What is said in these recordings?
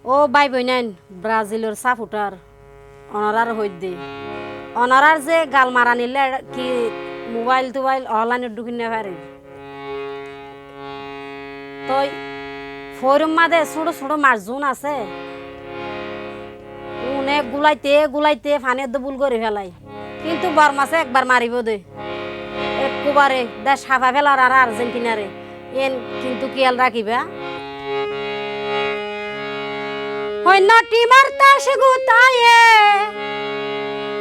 ও by বইনাইন ব্রাজিলের supporter অনারার হইদে অনারার যে গাল মারা নিলে কি মোবাইল টোবাইল অনলাইনে ঢুকি না পারে তো ফোরম মাঝে ছোট ছোট মাছজুন আছে অনেক গুলাইতে গুলাইতে ফানের দবুল করে ফেলাই কিন্তু বর মাছে একবার মারিব দে একবারে দেশ সাফা ফেলার আর আর্জেন্টিনারে এন কিন্তু খেয়াল রাখিবা অন্য টিমার তাস গুতায়ে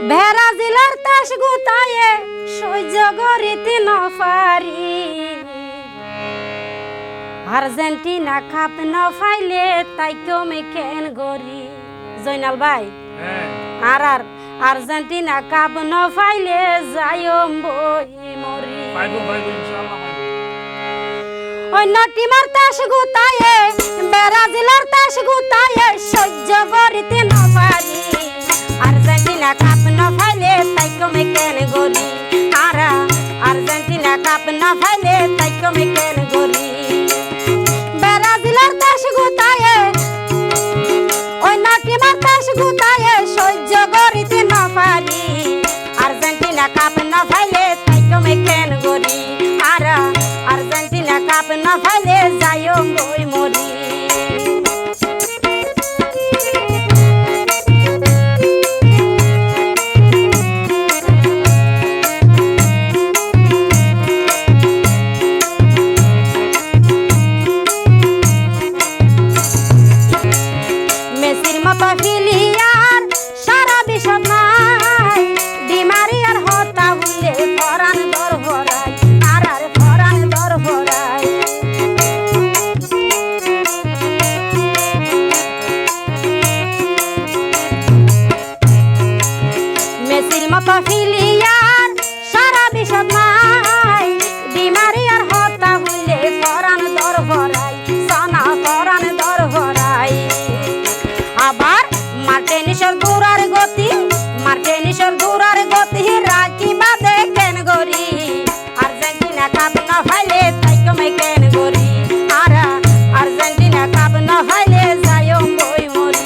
ব্রাজিলের তাস গুতায়ে সহ্য করিতে না পারি আর্জেন্টিনা কাপ না পাইলে তাই কমে কেন গরি জয়নাল ভাই আর আর আর্জেন্টিনা কাপ না পাইলে যাইম বই মরি পাইবো ইনশাআল্লাহ অন্য টিমার তাস গুতায়ে ব্রাজিলের তাস গুতায়ে সহ্য করিতে না পারি আর্জেন্টিনা কাপ না পাইলে তাই কমে কেন গরি আর আর্জেন্টিনা কাপ না পাইলে তাই কমে কেন গরি ব্রাজিলের তাস গুতায়ে অন্য টিমার তাস গুতায়ে সহ্য করিতে না পারি আর্জেন্টিনা কাপ না পাইলে তাই কমে কেন গরি আর আর্জেন্টিনা কাপ না পাইলে যাইও বই মরি মেসির মতো ফিলিয়ার সারা বিশ্ব নাই ডিমারিয়ার হতা হইলে ফরান দর ভরাই আর আর ফরান দর ভরাই মেসির মতো ফিলিয়ার সারা বিশ্ব নাই ডিমারিয়ার হতা হইলে ফরান দর ভরাই সানা ফরান দর ভরাই আবার মার্টিনিসের দৌড়ার গতি রাখি বাদে কেন গরি আর্জেন্টিনা কাপ না পাইলে তাই কমে কেন গরি আর আর্জেন্টিনা কাপ না পাইলে যাইও বই মরি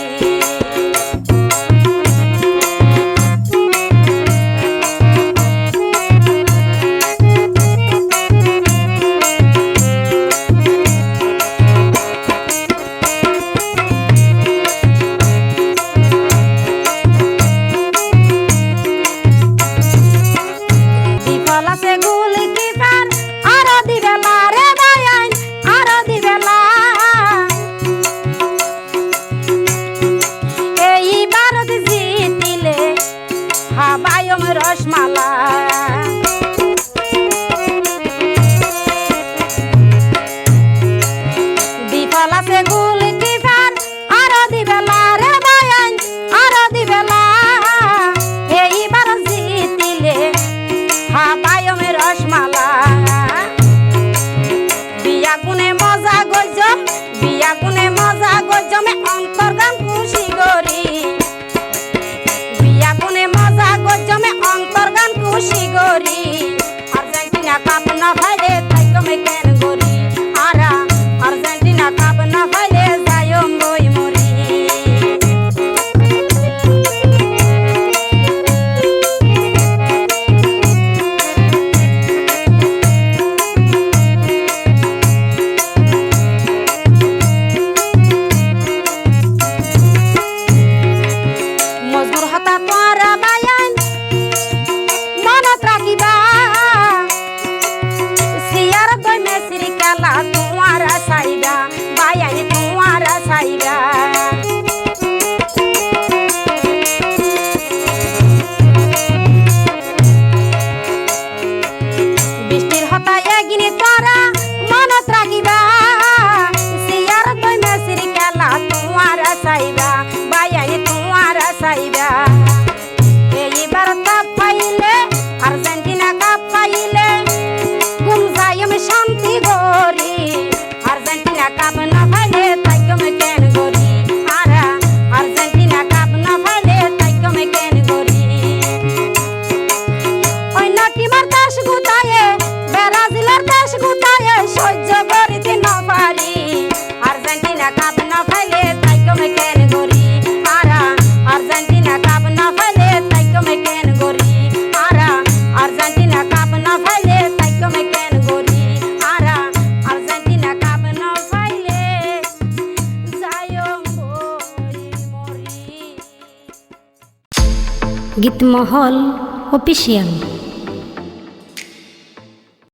রসমালা বিফল আছে গুল কিফার আরো দিবেলা রে বায়ান আরো দিবেলা এইবার জিতিলে হাবায়ম রসমালা বিয়া গুনে মজা গজমে অন্তর্গান খুশি গরি বিয়া গুনে মজা গজমে অন্তর্গান খুশি গরি আর্জেন্টিনা কাপ না পাইলে তাই কমে কেন গরি আর আর্জেন্টিনা কাপ না পাইলে যাইও বই মরি মজদুর হতা তোরা বায়ান মনত রাখিবা সিয়ার দই মেসির খেলা তোমারা চাইবা বায়ান তোমারা চাইবা বৃষ্টির হতা এগিনি তোরা মনত রাখিবা সিয়ার দই মেসির খেলা তোমারা চাইবা বায়ান তোমারা চাইবা এইবার কাপ পাইলে আর্জেন্টিনা কাপ পাইলে ঘুম যাইম শান্তি গরি আর্জেন্টিনা কাপ না পাইলে তাই কমে কেন গরি আর আর্জেন্টিনা কাপ না পাইলে তাই কমে কেন গরি অন্য টিমার তাস গুতায়ে ব্রাজিলের তাস গুতায়ে সহ্য করিতে না পারি আর্জেন্টিনা কাপ না পাইলে তাই কমে কেন গীতমহল অফিসিয়াল।